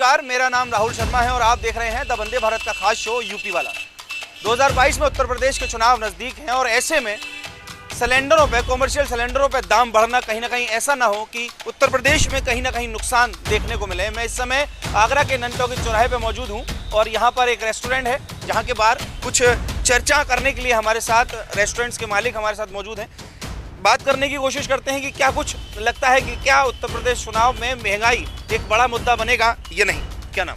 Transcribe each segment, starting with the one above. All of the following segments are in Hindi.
नमस्कार, मेरा नाम राहुल शर्मा है और आप देख रहे हैं द वंदे भारत का खास शो यूपी वाला। 2022 में उत्तर प्रदेश के चुनाव नज़दीक हैं और ऐसे में सिलेंडरों पे, कॉमर्शियल सिलेंडरों पे दाम बढ़ना कहीं ना कहीं ऐसा ना हो कि उत्तर प्रदेश में कहीं ना कहीं नुकसान देखने को मिले। मैं इस समय आगरा के ननटॉ के चौराहे पे मौजूद हूँ और यहाँ पर एक रेस्टोरेंट है जहाँ के बाहर कुछ चर्चा करने के लिए हमारे साथ रेस्टोरेंट्स के मालिक हमारे साथ मौजूद हैं। बात करने की कोशिश करते हैं कि क्या कुछ लगता है कि क्या उत्तर प्रदेश चुनाव में महंगाई एक बड़ा मुद्दा बनेगा या नहीं। क्या नाम?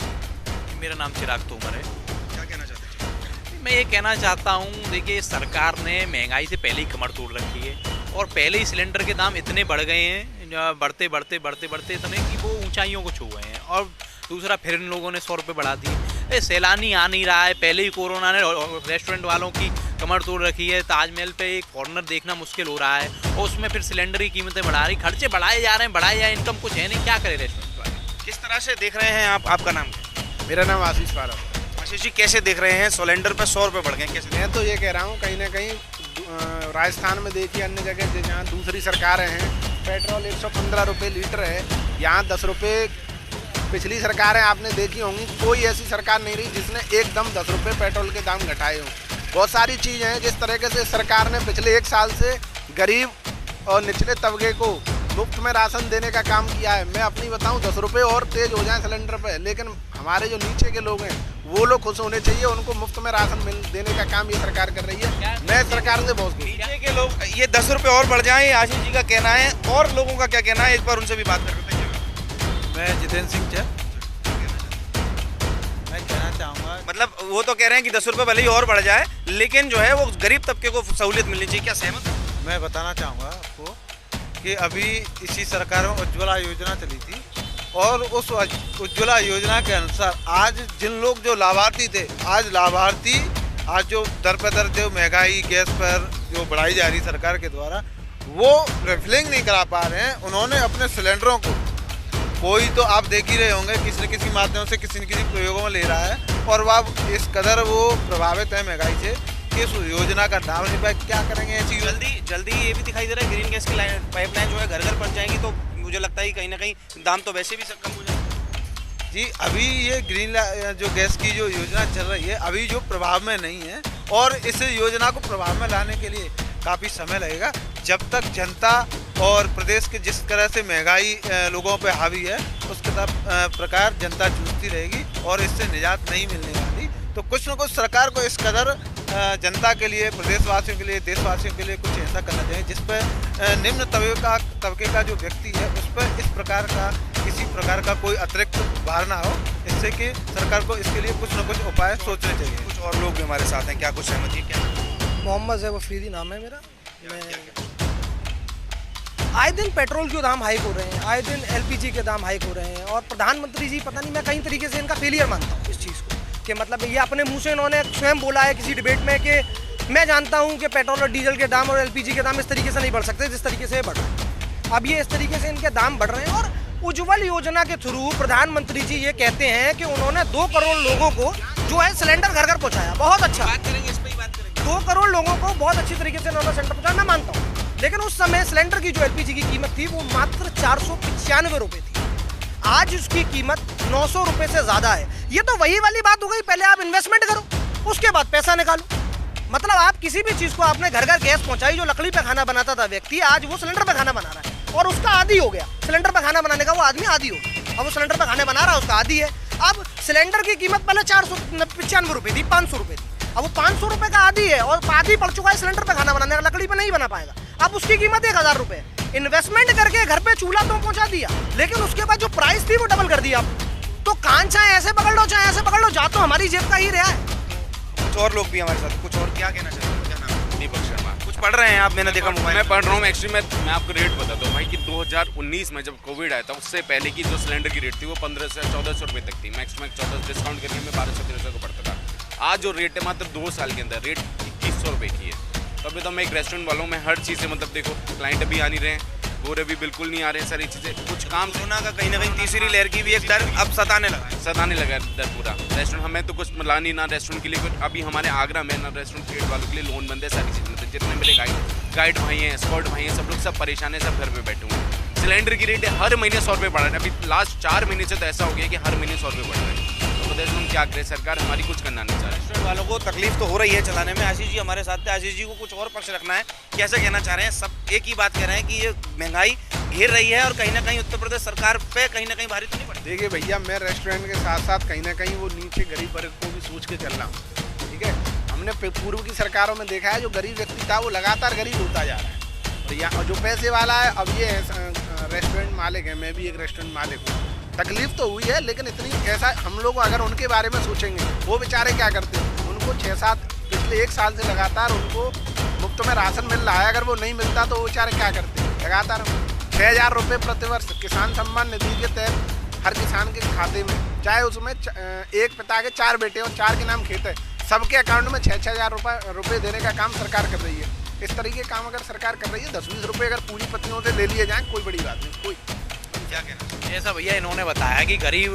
मेरा नाम चिराग तोमर है। क्या कहना चाहते हैं? मैं ये कहना चाहता हूँ, देखिए सरकार ने महंगाई से पहले ही कमर तोड़ रखी है और पहले ही सिलेंडर के दाम इतने बढ़ गए हैं, बढ़ते बढ़ते बढ़ते बढ़ते इतने कि वो ऊंचाइयों को छू गए हैं। और दूसरा फिर इन लोगों ने 100 रुपये बढ़ा दिए। सैलानी आ नहीं रहा है, पहले ही कोरोना ने रेस्टोरेंट वालों की कमर तोड़ रखी है। ताजमहल पे एक कॉर्नर देखना मुश्किल हो रहा है और उसमें फिर सिलेंडर की कीमतें बढ़ा रही, खर्चे बढ़ाए जा रहे हैं, बढ़ाए जाए, इनकम कुछ है नहीं, क्या करे रेस्टोरेंट वाले। किस तरह से देख रहे हैं आप? आपका नाम क्या? मेरा नाम आशीष पारा। आशीष जी, कैसे देख रहे हैं सिलेंडर पे 100 रुपये बढ़ गए? कैसे? मैं तो ये कह रहा हूँ कहीं ना कहीं राजस्थान में देखिए, अन्य जगह जहाँ दूसरी सरकारें हैं, पेट्रोल 115 रुपये लीटर है, यहाँ 10 रुपये। पिछली सरकारें आपने देखी होंगी, कोई ऐसी सरकार नहीं रही जिसने एकदम 10 रुपये पेट्रोल के दाम घटाए हों। बहुत सारी चीज़ें हैं जिस तरीके से सरकार ने पिछले 1 साल से गरीब और निचले तबके को मुफ्त में राशन देने का काम किया है। मैं अपनी बताऊं, 10 रुपये और तेज़ हो जाए सिलेंडर पे, लेकिन हमारे जो नीचे के लोग हैं वो लोग खुश होने चाहिए, उनको मुफ्त में राशन देने का काम ये सरकार कर रही है। मैं सरकार से बहुत नीचे के लोग ये 10 रुपये और बढ़ जाएं, आशीष जी का कहना है। और लोगों का क्या कहना है, एक बार उनसे भी बात करते हैं। मैं जितेंद्र सिंह मैं कहना चाहूँगा, मतलब वो तो कह रहे हैं कि 10 रुपये भले ही और बढ़ जाए, लेकिन जो है वो गरीब तबके को सहूलियत मिलनी चाहिए। क्या सहमत है? मैं बताना चाहूँगा आपको कि अभी इसी सरकार में उज्ज्वला योजना चली थी और उस उज्ज्वला योजना के अनुसार आज जिन लोग जो लाभार्थी थे, आज लाभार्थी आज जो दर पर दर जो महंगाई गैस पर जो बढ़ाई जा रही सरकार के द्वारा, वो रिफिलिंग नहीं करा पा रहे हैं। उन्होंने अपने सिलेंडरों को, कोई तो आप देख ही रहे होंगे, किसी न किसी माध्यम से किसी न किसी प्रयोगों में ले रहा है और वह इस कदर वो प्रभावित है महंगाई से कि इस योजना का दाम नहीं पाए। क्या करेंगे ऐसी? जल्दी ये भी दिखाई दे रहा है ग्रीन गैस की पाइपलाइन जो है घर घर पहुँच जाएंगी, तो मुझे लगता है कहीं ना कहीं दाम तो वैसे भी कम हो जाएगा। जी, अभी ये ग्रीन जो गैस की जो योजना चल रही है अभी जो प्रभाव में नहीं है और इस योजना को प्रभाव में लाने के लिए काफ़ी समय लगेगा। जब तक जनता और प्रदेश के जिस तरह से महंगाई लोगों पे हावी है, उस प्रकार जनता जूझती रहेगी और इससे निजात नहीं मिलने वाली। तो कुछ न कुछ सरकार को इस कदर जनता के लिए, प्रदेशवासियों के लिए, देशवासियों के लिए कुछ ऐसा करना चाहिए जिस पर निम्न तबके का जो व्यक्ति है उस पर इस प्रकार का किसी प्रकार का कोई अतिरिक्त भार ना हो, इससे कि सरकार को इसके लिए कुछ न कुछ उपाय सोचने चाहिए। कुछ और लोग भी हमारे साथ हैं, क्या कुछ सहमति? क्या मोहम्मद ज़ैब अफरीदी नाम है मेरा। आए दिन पेट्रोल के दाम हाइक हो रहे हैं, आए दिन एलपीजी के दाम हाइक हो रहे हैं और प्रधानमंत्री जी, पता नहीं, मैं कई तरीके से इनका फेलियर मानता हूँ इस चीज़ को, कि मतलब ये अपने मुंह से इन्होंने स्वयं बोला है किसी डिबेट में कि मैं जानता हूँ कि पेट्रोल और डीजल के दाम और एलपीजी के दाम इस तरीके से नहीं बढ़ सकते जिस तरीके से ये बढ़ रहे हैं। अब ये इस तरीके से इनके दाम बढ़ रहे हैं और उज्ज्वल योजना के थ्रू प्रधानमंत्री जी ये कहते हैं कि उन्होंने 2 करोड़ लोगों को जो है सिलेंडर घर घर पहुँचाया। बहुत अच्छा, बात करेंगे, इस पर ही बात करेंगे। 2 करोड़ लोगों को बहुत अच्छी तरीके से उन्होंने सिलेंडर पहुँचाया, मैं मानता हूँ। लेकिन उस समय सिलेंडर की जो एलपीजी की कीमत थी वो मात्र 495 रुपये थी। आज उसकी कीमत 900 रुपये से ज़्यादा है। ये तो वही वाली बात हो गई, पहले आप इन्वेस्टमेंट करो, उसके बाद पैसा निकालो। मतलब आप किसी भी चीज़ को, आपने घर घर गैस पहुंचाई, जो लकड़ी पे खाना बनाता था व्यक्ति, आज वो सिलेंडर पे खाना बना रहा है और उसका आदी हो गया। सिलेंडर पे खाना बनाने का वो आदमी आदी हो गया, अब वो सिलेंडर पे खाने बना रहा है, उसका आदी है। अब सिलेंडर की कीमत पहले 495 रुपये थी, 500 रुपये थी, अब वो 500 रुपये का आदी है और आदी पड़ चुका है सिलेंडर पे खाना बनाने का, लकड़ी पे नहीं बना पाएगा। अब उसकी कीमत 1000 रुपये। इन्वेस्टमेंट करके घर पे चूल्हा तो पहुंचा दिया, लेकिन उसके बाद जो प्राइस थी वो डबल कर दिया। तो कान चाहे ऐसे पकड़ लो चाहे ऐसे पकड़ लो, जा तो हमारी जेब का ही रहा है। कुछ और लोग भी हमारे साथ, कुछ और क्या कहना चाहते हैं? क्या नाम? दीपक शर्मा। कुछ पढ़ रहे हैं आप? मैंने देखा मोबाइल। मैं पढ़ रहा हूँ एक्चुअली। मैं आपको रेट बताता हूँ भाई कि 2019 में जब कोविड आया था उससे पहले की जो सिलेंडर की रेट थी वो 1500 से 1400 रुपये तक थी। मैक्स 14 डिस्काउंट करके मैं 1200-1300 को पड़ता था। आज जो रेट है मात्र 2 साल के अंदर रेट 2100 रुपये की है। तभी तो मैं एक रेस्टोरेंट वालों में हर चीज़ से, मतलब देखो क्लाइंट अभी आ नहीं रहे हैं, गोरे भी बिल्कुल नहीं आ रहे हैं, सारी चीज़ें कुछ काम कोरोना का कहीं ना कहीं तीसरी लहर की भी एक डर अब सताने लगा डर पूरा। रेस्टोरेंट हमें तो कुछ मिला नहीं, ना रेस्टोरेंट के लिए कुछ। अभी हमारे आगरा में ना रेस्टोरेंट क्रिएट वालों के लिए लोन बंद है, सारी चीज़ें। जितने मेरे गाइड भाई हैं, स्कॉट भाई हैं, सब लोग सब परेशान हैं, सब घर पे बैठे हुए हैं। सिलेंडर की रेट हर महीने 100 रुपये बढ़ रहे हैं। अभी लास्ट 4 महीने से तो ऐसा हो गया कि हर महीने 100 रुपये बढ़ रहे हैं। तो प्रदेश में हम क्या करें, सरकार हमारी कुछ करना नहीं चाह रही। रेस्टोरेंट वालों को तकलीफ तो हो रही है चलाने में। आशीष जी हमारे साथ थे, आशीष जी को कुछ और पक्ष रखना है, कैसे कहना चाह रहे हैं? सब एक ही बात कह रहे हैं कि ये महंगाई घेर रही है और कहीं ना कहीं उत्तर प्रदेश सरकार पे कहीं ना कहीं भारी तो नहीं पड़ी। देखिए भैया, मैं रेस्टोरेंट के साथ साथ कहीं ना कहीं वो नीचे गरीब वर्ग को भी सोच के चल रहा हूँ, ठीक है। हमने पूर्व की सरकारों में देखा है, जो गरीब व्यक्ति था वो लगातार गरीब होता जा रहा है। और यहाँ जो पैसे वाला है, अब ये रेस्टोरेंट मालिक है, मैं भी एक रेस्टोरेंट मालिक हूँ। तकलीफ तो हुई है, लेकिन इतनी ऐसा हम लोग अगर उनके बारे में सोचेंगे, वो बेचारे क्या करते हैं, उनको 6-7 पिछले 1 साल से लगातार उनको मुफ्त में राशन मिल रहा है। अगर वो नहीं मिलता तो वो बेचारे क्या करते हैं, लगातार 6,000 रुपये प्रतिवर्ष किसान सम्मान निधि के तहत हर किसान के खाते में, चाहे उसमें एक पिता के 4 बेटे और 4 के नाम खेत है, सबके अकाउंट में 6,000 रुपये देने का काम सरकार कर रही है। इस तरीके काम अगर सरकार कर रही है, 10-20 रुपये अगर पूंजीपतियों से ले लिए जाएँ, कोई बड़ी बात नहीं। कोई क्या कहना? ऐसा भैया इन्होंने बताया कि गरीब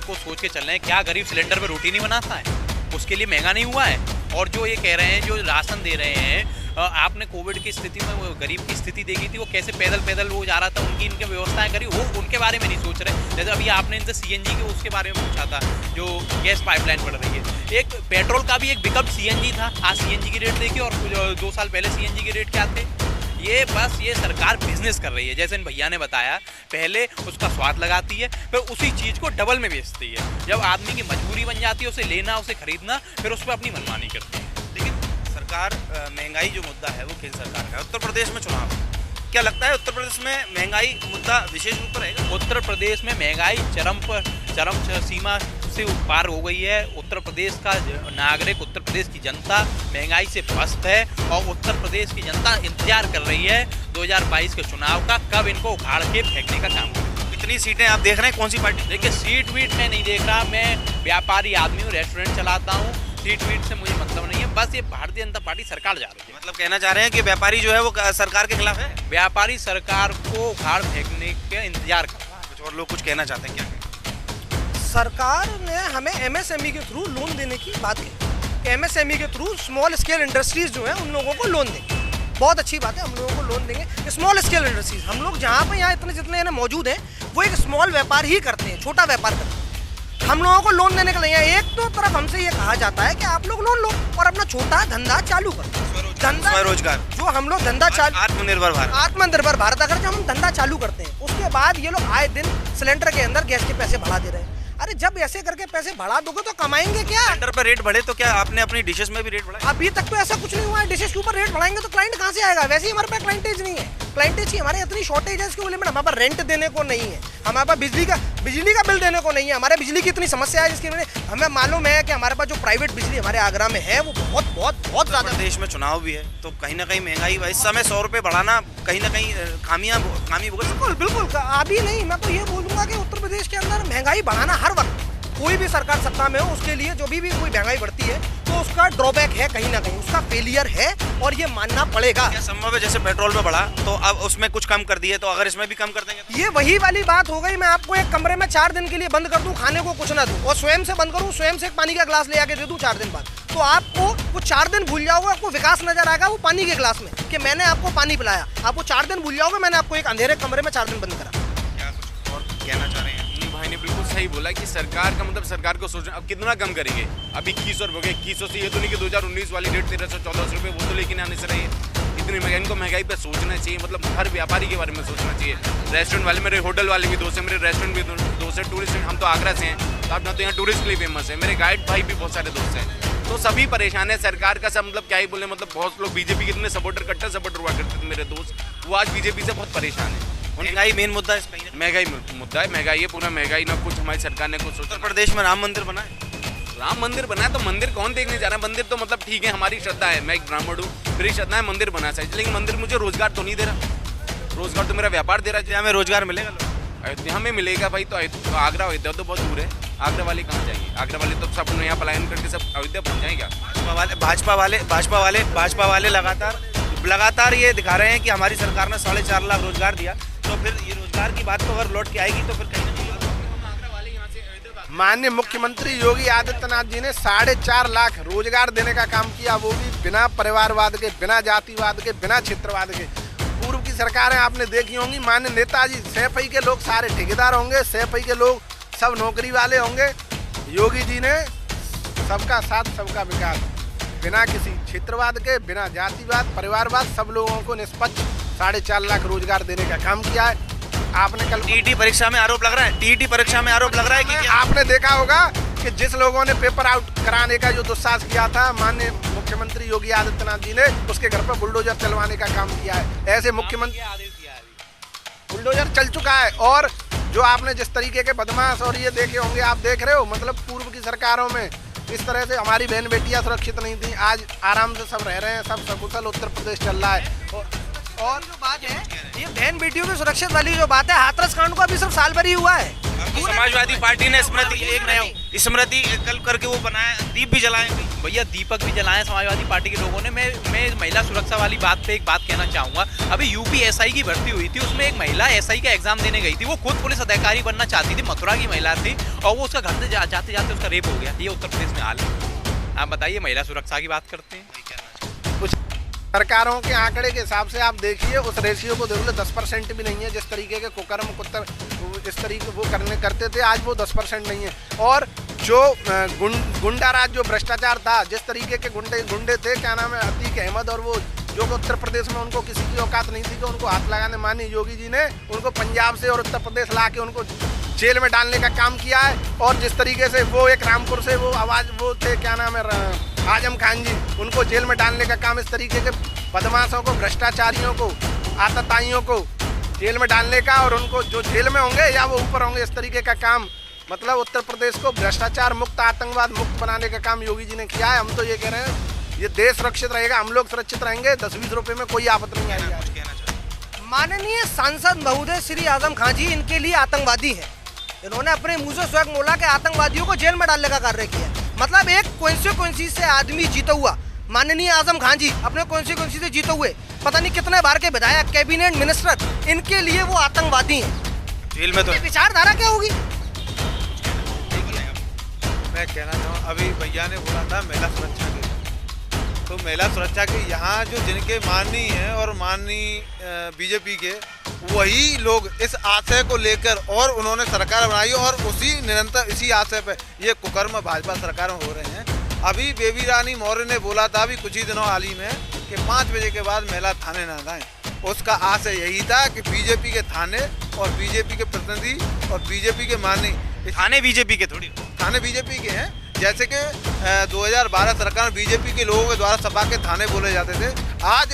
को सोच के चल रहे हैं। क्या गरीब सिलेंडर पे रोटी नहीं बनाता है? उसके लिए महंगा नहीं हुआ है? और जो ये कह रहे हैं, जो राशन दे रहे हैं, आपने कोविड की स्थिति में वो गरीब की स्थिति देखी थी, वो कैसे पैदल वो जा रहा था, उनकी इनके व्यवस्थाएं करी, वो उनके बारे में नहीं सोच रहे। जैसे अभी आपने इनसे CNG के उसके बारे में पूछा था, जो गैस पाइपलाइन बढ़ रही है। एक पेट्रोल का भी एक विकल्प CNG था, आज CNG की रेट देखिए, और 2 साल पहले CNG के रेट क्या थे। ये बस ये सरकार बिजनेस कर रही है। जैसे इन भैया ने बताया, पहले उसका स्वाद लगाती है, फिर उसी चीज़ को डबल में बेचती है। जब आदमी की मजबूरी बन जाती है उसे लेना, उसे खरीदना, फिर उस पर अपनी मनमानी करती है। लेकिन सरकार महंगाई जो मुद्दा है वो केंद्र सरकार का। उत्तर प्रदेश में चुनाव, क्या लगता है उत्तर प्रदेश में महंगाई मुद्दा विशेष रूप पर रहेगा? उत्तर प्रदेश में महंगाई चरम सीमा से पार हो गई है। उत्तर प्रदेश का नागरिक, उत्तर प्रदेश की जनता महंगाई से पस्त है, और उत्तर प्रदेश की जनता इंतजार कर रही है 2022 के चुनाव का, कब इनको उखाड़ के फेंकने का काम करें। कितनी सीटें आप देख रहे हैं, कौन सी पार्टी? देखिए, सीट वीट में नहीं देख रहा, मैं व्यापारी आदमी हूँ, रेस्टोरेंट चलाता हूँ, सीट वीट से मुझे मतलब नहीं है। बस ये भारतीय जनता पार्टी सरकार जा रही है। मतलब कहना चाह रहे हैं कि व्यापारी जो है वो सरकार के खिलाफ है? व्यापारी सरकार को उखाड़ फेंकने के इंतजार कर रहा है। कुछ और लोग कुछ कहना चाहते हैं, क्या कहें? सरकार ने हमें MSME के थ्रू लोन देने की बात की। MSME के थ्रू स्मॉल स्केल इंडस्ट्रीज जो है उन लोगों को लोन देंगे। बहुत अच्छी बात है, हम लोगों को लोन देंगे। स्मॉल स्केल इंडस्ट्रीज, हम लोग जहाँ पे यहाँ इतने जितने मौजूद हैं, वो एक स्मॉल व्यापार ही करते हैं, छोटा व्यापार करते हैं। हम लोगों को लोन देने के लिए एक तो तरफ हमसे ये कहा जाता है कि आप लोग लोन लो और अपना छोटा धंधा चालू करो। धंधा स्वरोजगार, जो हम लोग धंधा चालू, आत्मनिर्भर भारत अगर जो हम धंधा चालू करते हैं, उसके बाद ये लोग आए दिन सिलेंडर के अंदर गैस के पैसे बढ़ा दे रहे हैं। अरे जब ऐसे करके पैसे बढ़ा दोगे तो कमाएंगे क्या? सिलेंडर पर रेट बढ़े तो क्या आपने अपनी डिशेस में भी रेट बढ़ाया? अभी तक तो ऐसा कुछ नहीं हुआ है। डिशेस के ऊपर रेट बढ़ाएंगे तो क्लाइंट कहाँ से आएगा? वैसे ही हमारे पास क्लाइंटेज नहीं है। क्लाइंटेज की हमारे इतनी शॉर्टेज है, इसके लिमिट हमारे पास रेंट देने को नहीं है, हमारे पास बिजली का बिल देने को नहीं है। हमारे बिजली की इतनी समस्या है, जिसके लिए हमें मालूम है कि हमारे पास जो प्राइवेट बिजली हमारे आगरा में है वो बहुत ज़्यादा। देश में चुनाव भी है तो कहीं ना कहीं महंगाई, इस समय 100 रुपये बढ़ाना कहीं ना कहीं खामी भुगत। बिल्कुल अभी नहीं, मैं तो ये बोलूँगा कि उत्तर प्रदेश के अंदर महंगाई बढ़ाना हर वक्त, कोई भी सरकार सत्ता में हो, उसके लिए जो भी कोई महंगाई बढ़ती है तो उसका ड्रॉबैक है, कहीं ना कहीं उसका फेलियर है, और ये मानना पड़ेगा। क्या संभव है जैसे पेट्रोल में बढ़ा तो अब उसमें कुछ कम कर दिए, तो अगर इसमें भी कम कर देंगे तो? ये वही वाली बात हो गई। मैं आपको एक कमरे में 4 दिन के लिए बंद कर दूं, खाने को कुछ ना दूं, और स्वयं से बंद करूं, स्वयं से एक पानी का गिलास ले आके दे दूं 4 दिन बाद, तो आपको वो 4 दिन भूल जाओगे, आपको विकास नजर आएगा वो पानी के गिलास में कि मैंने आपको पानी पिलाया। आपको 4 दिन भूल जाओगे मैंने आपको एक अंधेरे कमरे में 4 दिन बंद करा। क्या कुछ और कहना चाह रहे हैं? भाई ने बिल्कुल सही बोला कि सरकार का मतलब सरकार को सोचना, अब कितना कम करेंगे? अभी 2100 रुपये, 2100 से ये तो नहीं कि 2019 वाली रेट 1300-1400 रुपये वो तो लेकिन आने से रही है। इतनी महंगाई, इनको महंगाई पे सोचना चाहिए, मतलब हर व्यापारी के बारे में सोचना चाहिए। रेस्टोरेंट वाले, मेरे होटल वाले भी दोस्त हैं, मेरे रेस्टोरेंट भी दोस्त हैं, टूरिस्ट, हम तो आगरा से हैं, तो अपना तो यहाँ टूरिस्ट के लिए फेमस है, मेरे गाइड भाई भी बहुत सारे दोस्त हैं, तो सभी परेशान है। सरकार का सब मतलब क्या ही बोले, मतलब बहुत लोग बीजेपी के इतने सपोर्टर, कट्टर सपोर्टर हुआ करते थे मेरे दोस्त, वो आज बीजेपी से बहुत परेशान है। महंगाई मेन मुद्दा है, महंगाई मुद्दा है, महंगाई है, पूरा महंगाई ना कुछ हमारी सरकार ने कुछ सोचा। उत्तर प्रदेश में राम मंदिर बना है, राम मंदिर बना है तो मंदिर कौन देखने जा रहा है? मंदिर तो मतलब ठीक है, हमारी श्रद्धा है, मैं एक ब्राह्मण हूँ, मेरी श्रद्धा है मंदिर बना चाहिए, लेकिन मंदिर मुझे रोजगार तो नहीं दे रहा। रोजगार तो मेरा व्यापार दे रहा है। हमें रोजगार मिलेगा? अयोध्या में मिलेगा भाई, तो आगरा अयोध्या तो बहुत दूर है, आगरा वाले कहाँ जाएंगे? आगरा वाले तो सब यहाँ पलायन करके सब अयोध्या पहुँच जाएगा। भाजपा वाले लगातार ये दिखा रहे हैं कि हमारी सरकार ने 4.5 लाख रोजगार दिया, तो फिर ये रोजगार की बात तो अगर लौट के आएगी तो फिर कहीं ना कहीं माननीय मुख्यमंत्री योगी आदित्यनाथ जी ने 4.5 लाख रोजगार देने का काम किया, वो भी बिना परिवारवाद के, बिना जातिवाद के, बिना क्षेत्रवाद के। पूर्व की सरकारें आपने देखी होंगी, मान्य नेताजी सैफई के लोग सारे ठेकेदार होंगे, सैफई के लोग सब नौकरी वाले होंगे। योगी जी ने सबका साथ सबका विकास, बिना किसी क्षेत्रवाद के, बिना जातिवाद परिवारवाद, सब लोगों को निष्पक्ष 4.5 लाख रोजगार देने का काम किया है। आपने कल टीईटी परीक्षा में आरोप लग रहा है, टीईटी परीक्षा में आरोप लग रहा है कि क्या? आपने देखा होगा कि जिस लोगों ने पेपर आउट कराने का जो दुस्साहस किया था, माननीय मुख्यमंत्री योगी आदित्यनाथ जी ने उसके घर पर बुलडोजर चलवाने का काम किया है। ऐसे मुख्यमंत्री बुलडोजर चल चुका है। और जो आपने जिस तरीके के बदमाश और ये देखे होंगे, आप देख रहे हो, मतलब पूर्व की सरकारों में इस तरह से हमारी बहन बेटियां सुरक्षित नहीं थी, आज आराम से सब रह रहे हैं, सब सकुशल उत्तर प्रदेश चल रहा है। और जो बात है, ये बहन बेटियों की सुरक्षित वाली जो बात है, हाथरस कांड को अभी सिर्फ साल भर ही हुआ है। समाजवादी पार्टी ने स्मृति कल करके वो बनाया, दीप भी जलाए भैया, दीपक भी जलाए समाजवादी पार्टी के लोगों ने। मैं महिला सुरक्षा वाली बात पे एक बात कहना चाहूँगा। अभी यूपी एसआई की भर्ती हुई थी, उसमें एक महिला एसआई का एग्जाम देने गई थी, वो खुद पुलिस अधिकारी बनना चाहती थी, मथुरा की महिला थी, और वो उसका घर से जाते जाते उसका रेप हो गया। ये उत्तर प्रदेश में हाल है। आप बताइए, महिला सुरक्षा की बात करते हैं। कुछ सरकारों के आंकड़े के हिसाब से आप देखिए, उस रेशियो को देख लो, 10% भी नहीं है। जिस तरीके के कुकर्म कुत्तर इस तरीके वो करते थे, आज वो 10% नहीं है। और जो गुंडा राज, जो भ्रष्टाचार था, जिस तरीके के गुंडे थे, क्या नाम है, अतीक अहमद, और वो जो उत्तर प्रदेश में उनको किसी की औकात नहीं थी कि उनको हाथ लगाने, माननीय योगी जी ने उनको पंजाब से और उत्तर प्रदेश ला के उनको जेल में डालने का काम किया है। और जिस तरीके से वो एक रामपुर से वो वो थे, क्या नाम है, आजम खान जी, उनको जेल में डालने का काम, इस तरीके के बदमाशों को, भ्रष्टाचारियों को, आतताइयों को जेल में डालने का, और उनको जो जेल में होंगे या वो ऊपर होंगे, इस तरीके का काम, मतलब उत्तर प्रदेश को भ्रष्टाचार मुक्त, आतंकवाद मुक्त बनाने का काम योगी जी ने किया है। हम तो ये कह रहे हैं, ये देश सुरक्षित रहेगा, हम लोग सुरक्षित रहेंगे, 10-20 रुपए में कोई आपत नहीं आएगी। माननीय सांसद महोदय श्री आजम खान जी इनके लिए आतंकवादी है। इन्होंने अपने मुंह से स्वयं बोला कि आतंकवादियों को जेल में डालने का कार्य किया। मतलब एक कॉन्स्टिट्यूएंसी से आदमी जीता हुआ, माननीय आजम खान जी अपने कॉन्स्टिट्यूएंसी से जीते हुए पता नहीं कितने बार के विधायक, कैबिनेट मिनिस्टर, इनके लिए वो आतंकवादी हैं। जेल में तो विचारधारा क्या होगी? मैं कहना चाहूँ, अभी भैया ने बोला था महिला सुरक्षा के, तो महिला सुरक्षा के यहाँ जो जिनके माननीय हैं और माननीय बीजेपी के, वही लोग इस आशय को लेकर और उन्होंने सरकार बनाई, और उसी निरंतर इसी आशय पे ये कुकर्म भाजपा सरकार में हो रहे हैं। अभी बेबी रानी मौर्य ने बोला था अभी कुछ ही दिनों हाल ही में कि 5 बजे के बाद महिला थाने न जाएं। उसका आशय यही था कि बीजेपी के थाने और बीजेपी के प्रतिनिधि और बीजेपी के माननीय थाने बीजेपी के, थोड़ी थाने बीजेपी के हैं। जैसे कि 2012 सरकार में बीजेपी के लोगों के द्वारा सपा के थाने बोले जाते थे, आज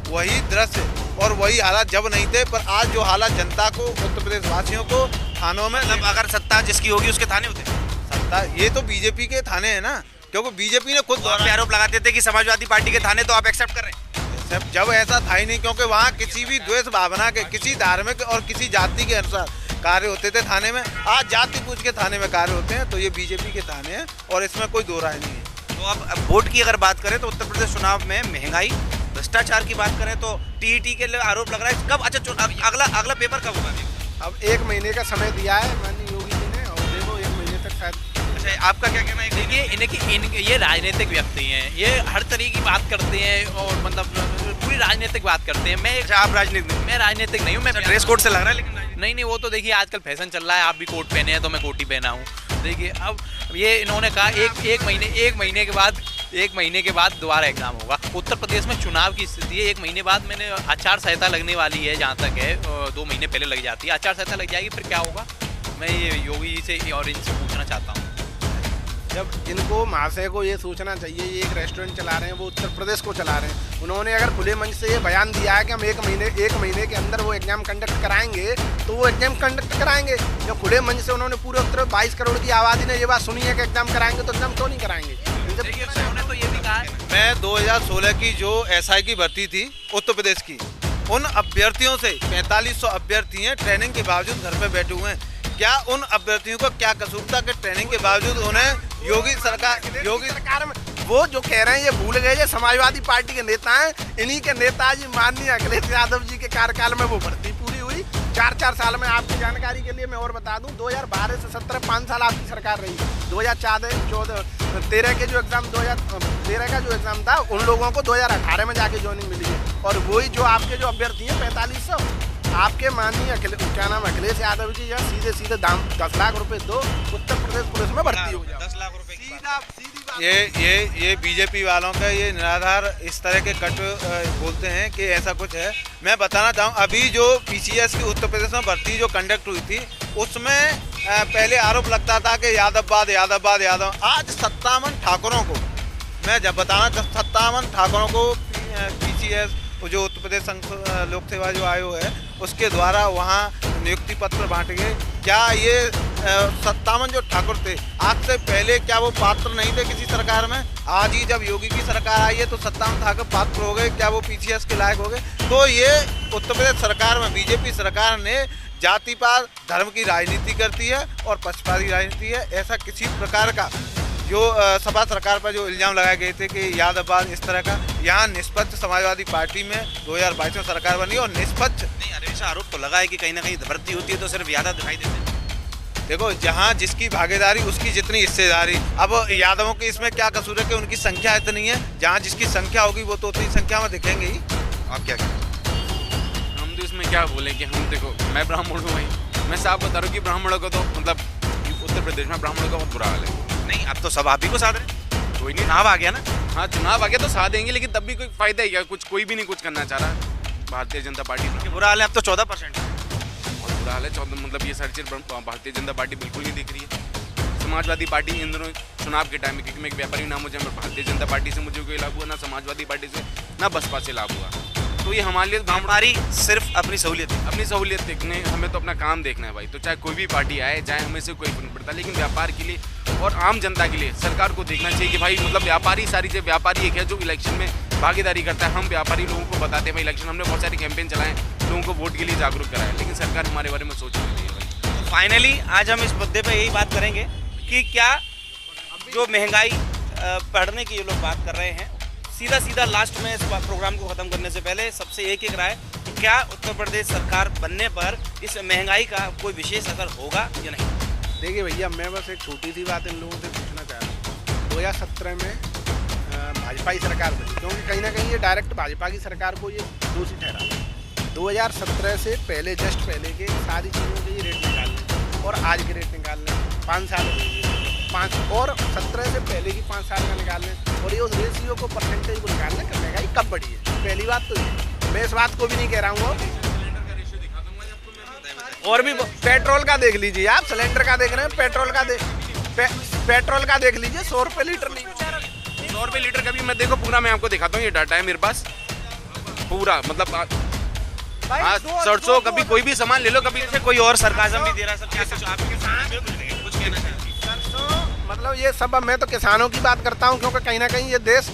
वही दृश्य और वही हालात जब नहीं थे, पर आज जो हालात जनता को, उत्तर प्रदेश वासियों को थानों में, अगर सत्ता जिसकी होगी उसके थाने होते, सत्ता ये तो बीजेपी के थाने हैं ना, क्योंकि बीजेपी ने खुद आरोप लगाते थे कि समाजवादी पार्टी के थाने, तो आप एक्सेप्ट कर रहे हैं? जब ऐसा था ही नहीं, क्योंकि वहाँ किसी भी द्वेष भावना के, किसी धार्मिक और किसी जाति के अनुसार कार्य होते थे थाने में। आज जाति पूछ के थाने में कार्य होते हैं, तो ये बीजेपी के थाने हैं और इसमें कोई दो राय नहीं है। तो अब वोट की अगर बात करें तो उत्तर प्रदेश चुनाव में महंगाई, भ्रष्टाचार की बात करें तो टीईटी के लिए आरोप लग रहा है। कब, अच्छा, अगला पेपर कब होगा? अब 1 महीने का समय दिया है माननीय योगी जी ने, और देखो 1 महीने तक शायद। अच्छा, आपका क्या कहना है? देखिए, ये राजनीतिक व्यक्ति हैं, ये हर तरह की बात करते हैं, और मतलब पूरी राजनीतिक बात करते हैं। आप राजनीतिक? मैं राजनीतिक नहीं हूँ। मैं ड्रेस कोड से लग रहा है, लेकिन नहीं, वो तो देखिए आजकल फैशन चल रहा है, आप भी कोट पहने हैं तो मैं कोट ही पहना हूँ। देखिए, अब ये इन्होंने कहा एक महीने के बाद दोबारा एग्जाम होगा। उत्तर प्रदेश में चुनाव की स्थिति है, 1 महीने बाद मैंने आचार संहिता लगने वाली है, जहाँ तक है 2 महीने पहले लग जाती है, आचार संहिता लग जाएगी, फिर क्या होगा? मैं ये योगी से और इनसे पूछना चाहता हूँ। जब इनको महाशय को ये सोचना चाहिए, ये एक रेस्टोरेंट चला रहे हैं, वो उत्तर प्रदेश को चला रहे हैं। उन्होंने अगर खुले मंच से ये बयान दिया है कि हम 1 महीने के अंदर वो एग्जाम कंडक्ट कराएंगे, तो वो एग्जाम कंडक्ट कराएंगे। जब खुले मंच से उन्होंने पूरे उत्तर 22 करोड़ की आबादी ने ये बात सुनी है कि एग्जाम कराएंगे, तो एग्जाम क्यों नहीं कराएंगे? उन्होंने तो ये भी कहा है। मैं 2016 की जो एसआई की भर्ती थी उत्तर प्रदेश की, उन अभ्यर्थियों से 4500 अभ्यर्थी हैं, ट्रेनिंग के बावजूद घर पे बैठे हुए हैं। क्या उन अभ्यर्थियों को क्या कसूर था कि ट्रेनिंग के बावजूद उन्हें योगी सरकार में, वो जो कह रहे हैं ये भूल गए, ये समाजवादी पार्टी के नेता हैं, इन्हीं के नेताजी माननीय अखिलेश यादव जी के कार्यकाल में वो भर्ती पूरी हुई। 4 साल में आपकी जानकारी के लिए मैं और बता दूं, 2012 से 17 5 साल आपकी सरकार रही। 2013 के जो एग्ज़ाम 2013 का जो एग्ज़ाम था उन लोगों को 2018 में जाके ज्वाइनिंग मिली है। और वही जो आपके जो अभ्यर्थी हैं 4500, आपके माननीय अखिलेश यादव जी या सीधे 10 लाख रुपए दो, उत्तर प्रदेश पुलिस में भर्ती हो जाओ। 10 लाख रुपए की बात। ये बीजेपी वालों का ये निराधार इस तरह के कट बोलते हैं कि ऐसा कुछ है। मैं बताना चाहूँ, अभी जो पीसीएस की उत्तर प्रदेश में भर्ती जो कंडक्ट हुई थी उसमें पहले आरोप लगता था कि यादव। आज 57 ठाकुरों को, मैं जब बताना 57 ठाकुरों को पीसीएस जो उत्तर प्रदेश लोक सेवा जो आयोग है उसके द्वारा वहाँ नियुक्ति पत्र बांटे गए। क्या ये 57 जो ठाकुर थे आज से पहले क्या वो पात्र नहीं थे किसी सरकार में? आज ही जब योगी की सरकार आई है तो 57 ठाकुर पात्र हो गए, क्या वो पीसीएस के लायक हो गए? तो ये उत्तर प्रदेश सरकार में बीजेपी सरकार ने जातिवाद धर्म की राजनीति करती है और पक्षपाती राजनीति है। ऐसा किसी प्रकार का जो सपा सरकार पर जो इल्ज़ाम लगाए गए थे कि यादववाद इस तरह का, यहाँ निष्पक्ष समाजवादी पार्टी में 2022 में सरकार बनी और निष्पक्ष नहीं, अरे ऐसा आरोप तो लगा है कि कहीं ना कहीं भर्ती होती है तो सिर्फ यादव दिखाई देते हैं। देखो, जहाँ जिसकी भागीदारी उसकी जितनी हिस्सेदारी। अब यादवों की इसमें क्या कसूर है कि उनकी संख्या इतनी है, जहाँ जिसकी संख्या होगी वो तो उतनी संख्या में दिखेंगे ही। आप क्या कहें? हम तो इसमें क्या बोले कि हम देखो, मैं ब्राह्मण हूँ भाई, मैं साफ बता रहा हूँ कि ब्राह्मणों को तो मतलब उत्तर प्रदेश में ब्राह्मणों का बहुत बुरा हाल है। नहीं, अब तो सब आप ही को साध रहे हैं। कोई नहीं, चुनाव आ गया ना। हाँ चुनाव आ गया तो साथ देंगे, लेकिन तब भी कोई फायदा ही क्या? कोई भी नहीं कुछ करना चाह रहा भारतीय जनता पार्टी से। बुरा हाल है, अब तो 14% बहुत बुरा हाल है। 14 मतलब ये सर्चिल भारतीय जनता पार्टी बिल्कुल नहीं दिख रही है। समाजवादी पार्टी इन दोनों चुनाव के टाइम में, क्योंकि मैं एक व्यापारी नाम मुझे भारतीय जनता पार्टी से मुझे कोई लाभ हुआ ना, समाजवादी पार्टी से ना बसपा से लाभ हुआ। तो ये हमारे लिए हमारी सिर्फ अपनी सहूलियत देखने, हमें तो अपना काम देखना है भाई। तो चाहे कोई भी पार्टी आए, चाहे हमें से कोई फर्क पड़ता, लेकिन व्यापार के लिए और आम जनता के लिए सरकार को देखना चाहिए कि भाई मतलब व्यापारी सारी चीज़, व्यापारी एक है जो इलेक्शन में भागीदारी करता है। हम व्यापारी लोगों को बताते हैं भाई इलेक्शन, हमने बहुत सारे कैंपेन चलाए, लोगों को वोट के लिए जागरूक कराया, लेकिन सरकार हमारे बारे में सोच नहीं रही है भाई। फाइनली आज हम इस मुद्दे पे यही बात करेंगे कि क्या जो महंगाई बढ़ने की ये लोग बात कर रहे हैं, सीधा लास्ट में इस प्रोग्राम को ख़त्म करने से पहले सबसे एक राय, क्या उत्तर प्रदेश सरकार बनने पर इस महंगाई का कोई विशेष असर होगा या नहीं? देखिए भैया, मैं बस एक छोटी सी बात इन लोगों से पूछना चाह रहा हूँ। 2017 में भाजपा की सरकार बनी, क्योंकि कहीं ना कहीं ये डायरेक्ट भाजपा की सरकार को ये दोषी ठहरा। 2017 से पहले, जस्ट पहले के सारी चीज़ों के ये रेट निकाल लें और आज के रेट निकाल लें, 5 साल और 17 से पहले की 5 साल का निकाल लें और ये उस रेशियो को, परसेंटेज को निकाल लें कि महंगाई कब बढ़ी है। पहली बात तो ये, मैं इस बात को भी नहीं कह रहा हूँ। और भी पेट्रोल का देख लीजिए आप, सिलेंडर का देख रहे हैं, पेट्रोल का देख लीजिए, 100 रुपये लीटर नहीं, 100 रुपये लीटर का भी मैं देखो पूरा, मैं आपको दिखाता हूँ, ये डाटा है मेरे पास पूरा, मतलब हाँ, सरसों कभी कोई भी सामान ले लो, कभी से कोई और सरकाजम भी दे रहा है। सब कुछ कहना चाहिए सरसों, मतलब ये सब। अब मैं तो किसानों की बात करता हूँ, क्योंकि कहीं ना कहीं ये देश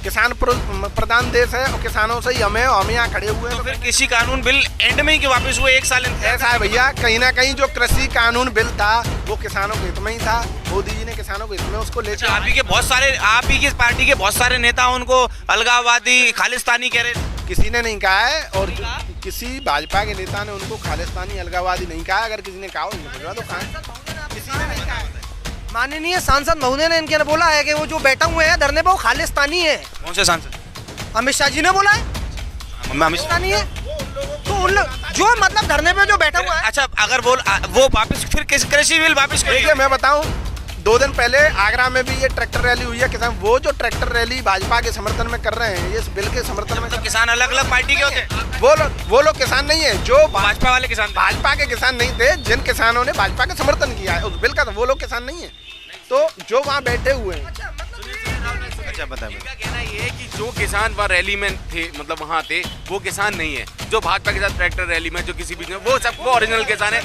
किसान प्रधान देश है और किसानों से ही हम यहाँ खड़े हुए हैं। तो फिर कृषि कानून बिल एंड में ही कि वापस वो 1 साल ऐसा है भैया, कहीं ना कहीं जो कृषि कानून बिल था वो किसानों के हित में ही था। मोदी जी ने किसानों के हित में उसको लेकर, आप ही की पार्टी के बहुत सारे नेता उनको अलगाववादी, खालिस्तानी कह रहे थे। किसी ने नहीं कहा है, और किसी भाजपा के नेता ने उनको खालिस्तानी अलगाववादी नहीं कहा। अगर किसी ने कहा हो तो किसी ने नहीं कहा। माननीय सांसद महोदय ने इनके बोला है कि वो जो बैठा हुए हैं धरने पे वो खालिस्तानी है। कौन से सांसद? अमित शाह जी ने बोला है खालिस्तानी है। तो उन जो मतलब धरने पे जो बैठा हुआ है, अच्छा अगर वो वापस फिर कृषि बिल वापस देखिए, मैं बताऊं, 2 दिन पहले आगरा में भी ये ट्रैक्टर रैली हुई है किसान। वो जो ट्रैक्टर रैली भाजपा के समर्थन में कर रहे हैं, ये इस बिल के समर्थन में, तो किसान अलग अलग पार्टी के होते हैं। वो लोग किसान नहीं है जो भाजपा वाले किसान, भाजपा के किसान नहीं थे। जिन किसानों ने भाजपा का समर्थन किया है उस बिल का, वो लोग किसान नहीं है। तो जो वहाँ बैठे हुए हैं, अच्छा बताएं। इनका कहना ये है कि जो किसान वहाँ रैली में थे, मतलब वहाँ थे, वो किसान नहीं है। जो भाजपा के साथ ट्रैक्टर रैली में जो किसी भी, वो सबको ओरिजिनल किसान है।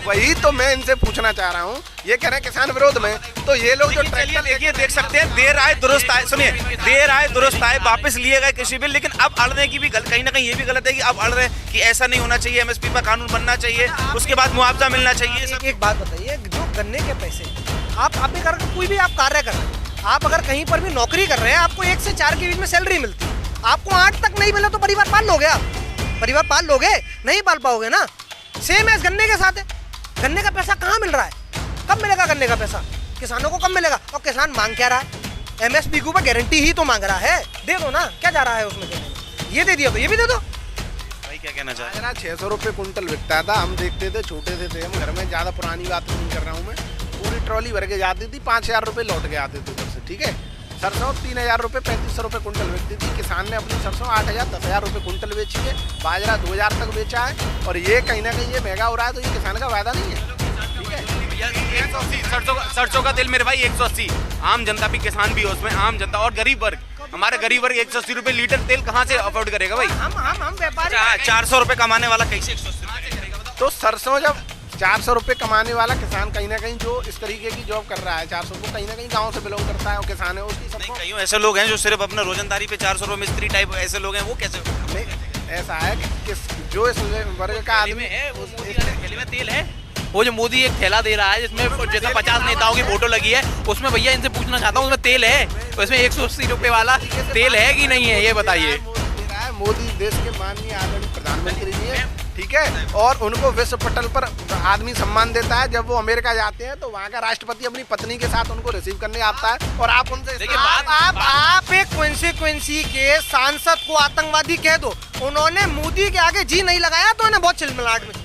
वही तो मैं इनसे पूछना चाह रहा हूँ। ये कह रहे हैं किसान विरोध में, तो ये लोग जो ट्रैक्टर देखिए, देख सकते हैं, देर आए दुरुस्त आए। सुनिए, देर आए दुरुस्त आए, वापस लिए गए कृषि बिल, लेकिन अब अड़ने की भी कहीं ना कहीं ये भी गलत है कि अब अड़ रहे हैं कि ऐसा नहीं होना चाहिए, MSP पर कानून बनना चाहिए, उसके बाद मुआवजा मिलना चाहिए। एक बात बताइए, जो गन्ने के पैसे आप भी कर, कोई भी आप कार्य कर रहे हैं, आप अगर कहीं पर भी नौकरी कर रहे हैं, आपको 1 से 4 के बीच में सैलरी मिलती है, आपको 8 तक नहीं मिला तो परिवार पाल लोगे? आप परिवार पाल लोगे? नहीं पाल पाओगे ना। सेम है गन्ने के साथ है। गन्ने का पैसा कहाँ मिल रहा है? कब मिलेगा गन्ने का पैसा? किसानों को कब मिलेगा? और किसान मांग क्या रहा है? एमएसपी के ऊपर गारंटी ही तो मांग रहा है। दे दो ना, क्या जा रहा है उसमें देने में? ये दे दिया तो ये भी दे दो। भाई क्या कहना चाहते हैं? 600 रुपये कुंटल बिकता था, हम देखते थे, छोटे थे हम घर में, ज़्यादा पुरानी बात नहीं कर रहा हूँ मैं। पूरी ट्रॉली भर के जाती थी, 5000 रुपये लौट के आते थे उधर से, ठीक है। सरसों 3000 रुपये 3500 रुपये कुंटल बिकती थी। किसान ने अपनी सरसों 8000 10,000 रुपये कुंटल बेची है, बाजरा 2000 तक बेचा है। और ये कहीं ना कहीं ये महंगा हो रहा है, तो ये किसान का फायदा नहीं है, ठीक है। 180 सरसों का तेल मेरे भाई 180, आम जनता भी, किसान भी है उसमें, आम जनता और गरीब वर्ग, हमारा गरीब वर्ग 180 रुपये लीटर तेल कहाँ से अफोर्ड करेगा भाई? हम व्यापारी। 400 रुपये कमाने वाला कैसे 180 रुपये करेगा? तो सरसों जब 400 रुपये कमाने वाला किसान कहीं ना कहीं जो इस तरीके की जॉब कर रहा है, 400 को कहीं ना कहीं गांव से बिलोंग करता है और किसान है, उसकी सरसों कई ऐसे लोग हैं जो सिर्फ अपना रोजंदारी पे 400 रुपये मिस्त्री टाइप ऐसे लोग हैं, वो कैसे? नहीं, ऐसा है कि जो इस वर्ग का आदमी है वो मोदी वाले थैले में तेल है। वो जो मोदी एक थैला दे रहा है जिसमें जैसा 50 नेताओं की फोटो लगी है, उसमें भैया इनसे पूछना चाहता हूँ उसमें तेल है? उसमें 180 रुपये वाला तेल है कि नहीं है, ये बताइए। मोदी देश के माननीय आदरणीय प्रधानमंत्री जी हैं, ठीक है। और उनको विश्व पटल पर आदमी सम्मान देता है। जब वो अमेरिका जाते हैं तो वहाँ का राष्ट्रपति अपनी पत्नी के साथ उनको रिसीव करने आता है, और आप उनसे देखिए आप एक कॉन्सिक्वेंसी के सांसद को आतंकवादी कह दो, उन्होंने मोदी के आगे जी नहीं लगाया तो उन्हें बहुत चिलमिलाहट में।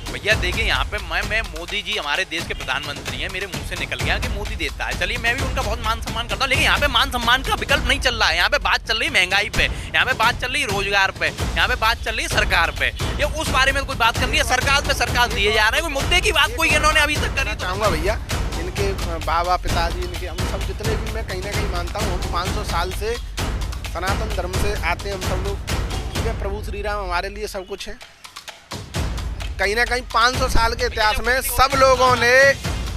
भैया देखिए यहाँ पे मैं मोदी जी हमारे देश के प्रधानमंत्री हैं, मेरे मुंह से निकल गया कि मोदी देता है, चलिए मैं भी उनका बहुत मान सम्मान करता हूँ, लेकिन यहाँ पे मान सम्मान का विकल्प नहीं चल रहा है। यहाँ पे बात चल रही महंगाई पे, यहाँ पे बात चल रही रोजगार पे, यहाँ पे बात चल रही सरकार पे। ये उस बारे में कोई बात करनी है, सरकार पे सरकार दिए जा रहे हैं, कोई मुद्दे की बात कोई इन्होंने अभी तक करी? चाहूँगा भैया, इनके बाबा पिताजी, इनके हम सब जितने भी, मैं कहीं ना कहीं मानता हूँ हम 500 साल से सनातन धर्म से आते हैं हम सब लोग, ठीक है। प्रभु श्री राम हमारे लिए सब कुछ है। कहीं ना कहीं 500 साल के इतिहास में सब लोगों ने,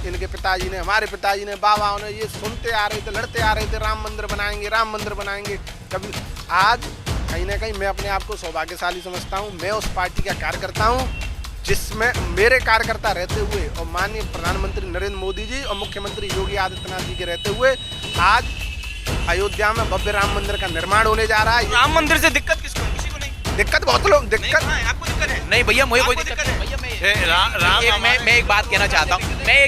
इनके पिताजी ने, हमारे पिताजी ने, बाबाओं ने ये सुनते आ रहे थे, लड़ते आ रहे थे, राम मंदिर बनाएंगे, राम मंदिर बनाएंगे। कभी आज कहीं ना कहीं मैं अपने आप को सौभाग्यशाली समझता हूँ। मैं उस पार्टी का कार्यकर्ता हूँ जिसमें मेरे कार्यकर्ता रहते हुए और माननीय प्रधानमंत्री नरेंद्र मोदी जी और मुख्यमंत्री योगी आदित्यनाथ जी के रहते हुए आज अयोध्या में भव्य राम मंदिर का निर्माण होने जा रहा है। राम मंदिर से दिक्कत किसको? किसी को नहीं। दिक्कत बहुत लोग, दिक्कत आपको दिक्कत है? नहीं भैया मुझे कोई दिक्कत नहीं। भैया मैं एक बात कहना चाहता हूँ, मैं ये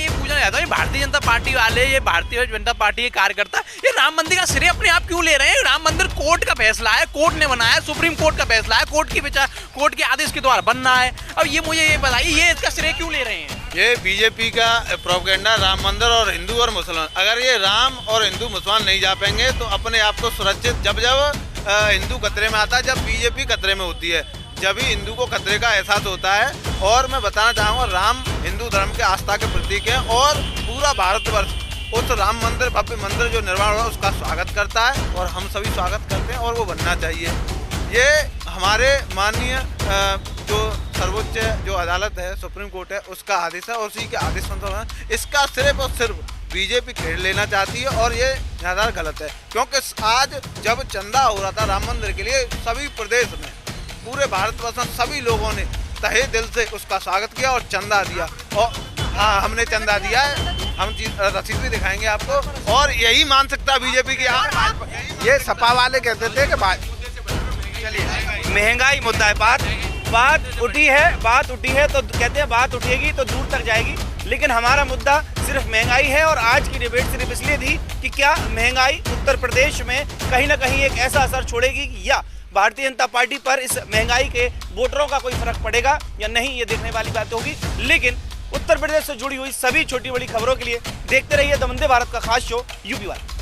पूछना चाहता हूँ, भारतीय जनता पार्टी वाले, ये भारतीय जनता पार्टी के कार्यकर्ता ये राम मंदिर का श्रेय अपने आप क्यों ले रहे हैं? राम मंदिर कोर्ट का फैसला है, कोर्ट ने बनाया, सुप्रीम कोर्ट का फैसला है, कोर्ट के आदेश के द्वारा बनना है। अब ये मुझे ये बताइए, ये इसका श्रेय क्यों ले रहे हैं? ये बीजेपी का प्रोपेगेंडा, राम मंदिर और हिंदू और मुसलमान। अगर ये राम और हिंदू मुसलमान नहीं जा पाएंगे तो अपने आप को सुरक्षित, जब हिंदू खतरे में आता है, जब बीजेपी खतरे में होती है, जब ही हिंदू को खतरे का एहसास होता है। और मैं बताना चाहूँगा, राम हिंदू धर्म के आस्था के प्रतीक है और पूरा भारतवर्ष उस राम मंदिर, भव्य मंदिर जो निर्माण हुआ उसका स्वागत करता है और हम सभी स्वागत करते हैं और वो बनना चाहिए। ये हमारे माननीय जो सर्वोच्च जो अदालत है, सुप्रीम कोर्ट है, उसका आदेश है और उसी के आदेश अनुसार इसका सिर्फ और सिर्फ बीजेपी खेल लेना चाहती है और ये ज़्यादा गलत है। क्योंकि आज जब चंदा हो रहा था राम मंदिर के लिए, सभी प्रदेश में, पूरे भारतवर्ष में सभी लोगों ने तहे दिल से उसका स्वागत किया और चंदा दिया। और हाँ, हमने चंदा दिया है, हम रसीद भी दिखाएंगे आपको। और यही मानसिकता बीजेपी की। ये सपा वाले कहते थे कि महंगाई मुद्दा है, बात उठी है तो कहते हैं बात उठेगी तो दूर तक जाएगी, लेकिन हमारा मुद्दा सिर्फ महंगाई है। और आज की डिबेट सिर्फ इसलिए थी कि क्या महंगाई उत्तर प्रदेश में कहीं ना कहीं एक ऐसा असर छोड़ेगी या भारतीय जनता पार्टी पर इस महंगाई के वोटरों का कोई फर्क पड़ेगा या नहीं, ये देखने वाली बात होगी। लेकिन उत्तर प्रदेश से जुड़ी हुई सभी छोटी बड़ी खबरों के लिए देखते रहिए द वंदे भारत का खास शो यूपी वाला।